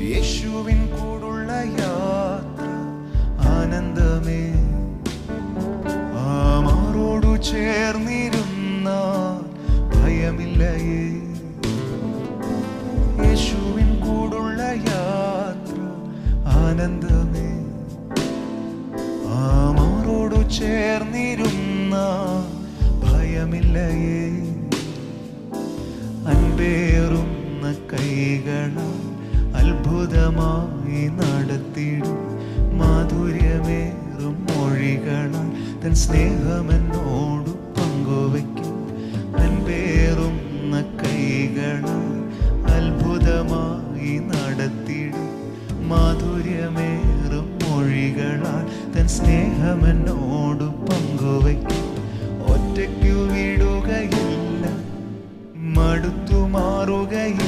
യേശുവിൻ കൂടുള്ള യാത്ര ആനന്ദമേ. ആമാറോടു ചേർന്നിരുന്ന ഭയമില്ലയേ. യേശുവിൻ കൂടുള്ള യാത്ര ആനന്ദമേ. ആമാറോടു ചേർന്നിരുന്ന ഭയമില്ലയേ. അൻപേറുന്ന കൈകളാൽ അത്ഭുതമായി നടത്തിടും മാധുര്യമേറും മൊഴികളാൽ തൻ സ്നേഹമെന്നോടു പങ്കുവയ്ക്കും. അൻപേറുന്ന കൈകളാൽ അത്ഭുതമായി നടത്തിടും മാധുര്യമേറും മൊഴികളാൽ തൻ സ്നേഹമെന്നോടു പങ്കുവയ്ക്കും. ഒറ്റയ്ക്കു വിടുകയില്ല, മടുത്തു മാറുകയില്ല.